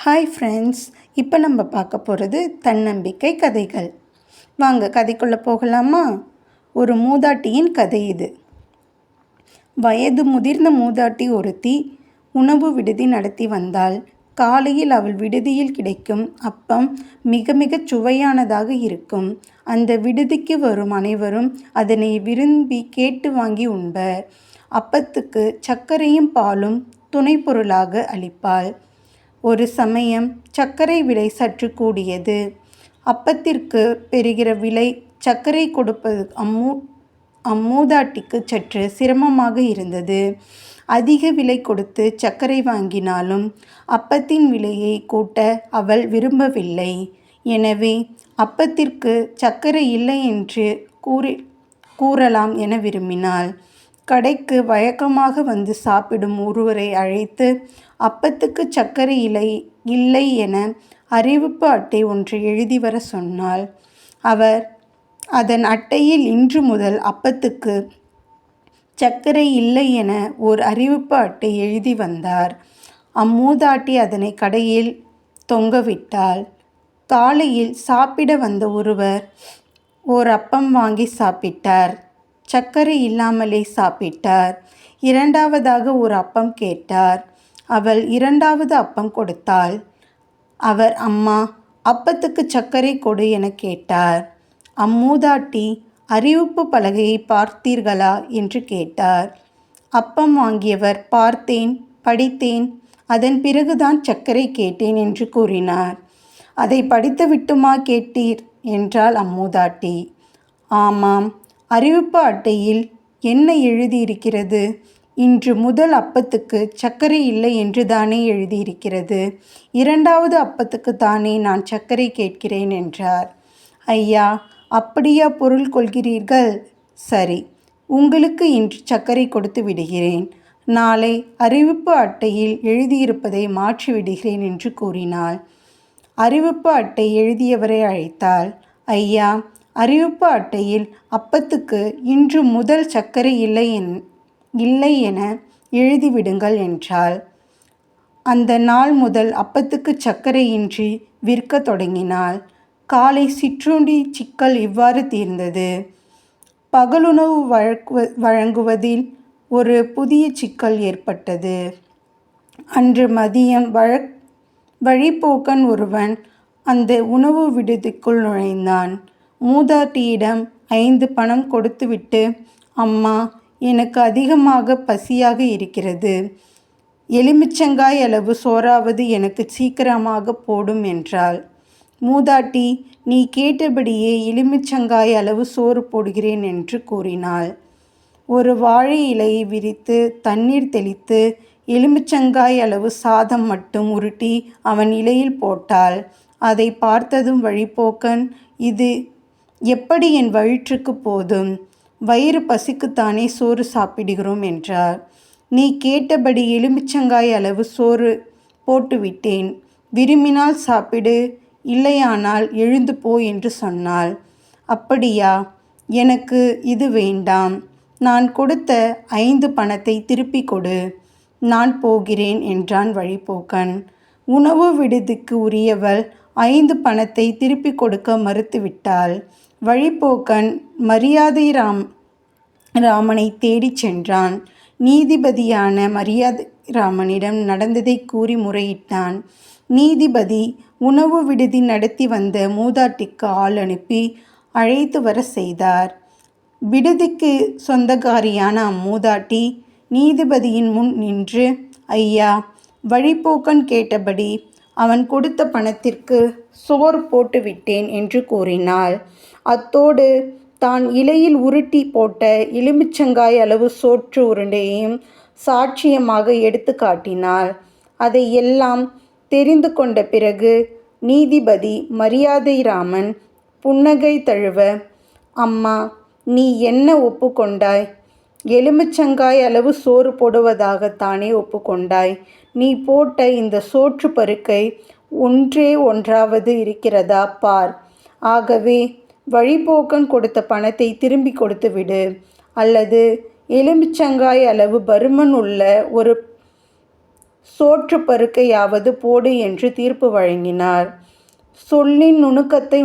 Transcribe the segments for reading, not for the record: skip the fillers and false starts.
Hi friends, இப்போ நம்ம பார்க்க போகிறது தன்னம்பிக்கை கதைகள். வாங்க கதைக்குள்ளே போகலாமா? ஒரு மூதாட்டியின் கதை இது. வயது முதிர்ந்த மூதாட்டி ஒருத்தி உணவு விடுதி நடத்தி வந்தாள். காலையில் அவள் விடுதியில் கிடைக்கும் அப்பம் மிக மிகச் சுவையானதாக இருக்கும். அந்த விடுதிக்கு வரும் அனைவரும் அதனை விரும்பி கேட்டு வாங்கி உண்பர். அப்பத்துக்கு சர்க்கரையும் பாலும் துணை பொருளாக அளிப்பாள். ஒரு சமயம் சர்க்கரை விலை சற்று கூடியது. அப்பத்திற்கு பெறுகிற விலை சர்க்கரை கொடுப்பது அம்மூதாட்டிக்கு சற்று சிரமமாக இருந்தது. அதிக விலை கொடுத்து சர்க்கரை வாங்கினாலும் அப்பத்தின் விலையை கூட்ட அவள் விரும்பவில்லை. எனவே அப்பத்திற்கு சர்க்கரை இல்லை என்று கூறலாம் என விரும்பினாள். கடைக்கு வழக்கமாக வந்து சாப்பிடும் ஒருவரை அழைத்து அப்பத்துக்கு சர்க்கரை இல்லை என அறிவிப்பு அட்டை ஒன்றை எழுதி வர சொன்னாள். அவர் அதன் அட்டையில் இன்று முதல் அப்பத்துக்கு சர்க்கரை இல்லை என ஓர் அறிவிப்பு அட்டை எழுதி வந்தார். அம்மூதாட்டி அதனை கடையில் தொங்கவிட்டாள். காலையில் சாப்பிட வந்த ஒருவர் ஓர் அப்பம் வாங்கி சாப்பிட்டார். சர்க்கரை இல்லாமலே சாப்பிட்டார். இரண்டாவதாக ஒரு அப்பம் கேட்டார். அவள் இரண்டாவது அப்பம் கொடுத்தாள். அவர், அம்மா, அப்பத்துக்கு சர்க்கரை கொடு என கேட்டார். அம்மூதாட்டி, அறிவிப்பு பலகையை பார்த்தீர்களா என்று கேட்டார். அப்பம் வாங்கியவர், பார்த்தேன், படித்தேன், அதன் பிறகுதான் சர்க்கரை கேட்டேன் என்று கூறினார். அதை படித்து விட்டுமா கேட்டீர் என்றாள் அம்மூதாட்டி. ஆமாம், அறிவிப்பு அட்டையில் என்ன எழுதியிருக்கிறது? இன்று முதல் அப்பத்துக்கு சர்க்கரை இல்லை என்று தானே எழுதியிருக்கிறது. இரண்டாவது அப்பத்துக்கு தானே நான் சர்க்கரை கேட்கிறேன் என்றார். ஐயா, அப்படியா பொருள் கொள்கிறீர்கள்? சரி, உங்களுக்கு இன்று சர்க்கரை கொடுத்து விடுகிறேன். நாளை அறிவிப்பு அட்டையில் எழுதியிருப்பதை மாற்றி விடுகிறேன் என்று கூறினாள். அறிவிப்பு அட்டை எழுதியவரை அழைத்தாள். ஐயா, அறிவிப்பு அட்டையில் அப்பத்துக்கு இன்று முதல் சர்க்கரை இல்லை என எழுதிவிடுங்கள் என்றாள். அந்த நாள் முதல் அப்பத்துக்கு சர்க்கரையின்றி விற்க தொடங்கினாள். காலை சிற்றுண்டி சிக்கல் இவ்வாறு தீர்ந்தது. பகலுணவு வழங்குவதில் ஒரு புதிய சிக்கல் ஏற்பட்டது. அன்று மதியம் வழிப்போக்கன் ஒருவன் அந்த உணவு விடுதிக்குள் நுழைந்தான். மூதாட்டியிடம் 5 பணம் கொடுத்துவிட்டு, அம்மா, எனக்கு அதிகமாக பசியாக இருக்கிறது. எலுமிச்சங்காய் அளவு சோறாவது எனக்கு சீக்கிரமாக போடும் என்றாள். மூதாட்டி, நீ கேட்டபடியே எலுமிச்சங்காய் அளவு சோறு போடுகிறேன் என்று கூறினாள். ஒரு வாழை இலையை விரித்து தண்ணீர் தெளித்து எலுமிச்சங்காய் அளவு சாதம் மட்டும் உருட்டி அவன் இலையில் போட்டாள். அதை பார்த்ததும் வழிப்போக்கன், இது எப்படி என் வயிற்றுக்கு போதும்? வயிறு பசிக்குத்தானே சோறு சாப்பிடுகிறோம் என்றார். நீ கேட்டபடி எலுமிச்சங்காய் அளவு சோறு போட்டுவிட்டேன். விரும்பினால் சாப்பிடு, இல்லையானால் எழுந்து போ என்று சொன்னாள். அப்படியா? எனக்கு இது வேண்டாம். நான் கொடுத்த 5 பணத்தை திருப்பி கொடு. நான் போகிறேன் என்றான் வழிப்போக்கன். உணவு விடுதிக்கு உரியவள் 5 பணத்தை திருப்பி கொடுக்க மறுத்துவிட்டாள். வழிப்போக்கன் மரியாதை ராமனை தேடிச் சென்றான். நீதிபதியான மரியாதை ராமனிடம் நடந்ததை கூறி முறையிட்டான். நீதிபதி உணவு விடுதி நடத்தி வந்த மூதாட்டிக்கு ஆள் அனுப்பி அழைத்து வர செய்தார். விடுதிக்கு சொந்தக்காரியான அம்மூதாட்டி நீதிபதியின் முன் நின்று, ஐயா, வழிப்போக்கன் கேட்டபடி அவன் கொடுத்த பணத்திற்கு சோறு போட்டுவிட்டேன் என்று கூறினாள். அத்தோடு தான் இலையில் உருட்டி போட்ட எலுமிச்சங்காய் அளவு சோற்று உருண்டையையும் சாட்சியமாக எடுத்து காட்டினாள். அதை எல்லாம் தெரிந்து கொண்ட பிறகு நீதிபதி மரியாதை ராமன் புன்னகை தழுவ, அம்மா, நீ என்ன ஒப்புக்கொண்டாய்? எலுமிச்சங்காய் அளவு சோறு போடுவதாகத்தானே ஒப்புக்கொண்டாய். நீ போட்ட இந்த சோற்று பருக்கை ஒன்றாவது இருக்கிறதா பார். ஆகவே வழிப்போக்கன் கொடுத்த பணத்தை திரும்பி கொடுத்து விடு, அல்லது எலுமிச்சங்காய் அளவு பருமன் உள்ள ஒரு சோற்று பருக்கையாவது போடு என்று தீர்ப்பு வழங்கினார். சொல்லின் நுணுக்கத்தை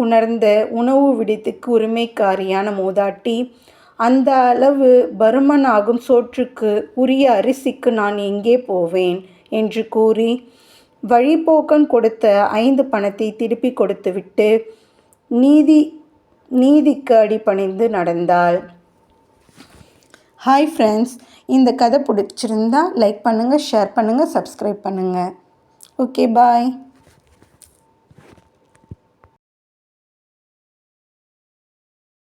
உணர்ந்த உணவு விடுதிக்கு உரிமைக்காரியான மூதாட்டி, அந்த அளவு பருமனாகும் சோற்றுக்கு உரிய அரிசிக்கு நான் எங்கே போவேன் என்று கூறி வழிபோக்கன் கொடுத்த 5 பணத்தை திருப்பி கொடுத்துவிட்டு நீதிக்கு அடிபணிந்து நடந்தாள். ஹாய் ஃப்ரெண்ட்ஸ், இந்த கதை பிடிச்சிருந்தா லைக் பண்ணுங்கள், ஷேர் பண்ணுங்கள், சப்ஸ்கிரைப் பண்ணுங்கள். ஓகே, பாய்.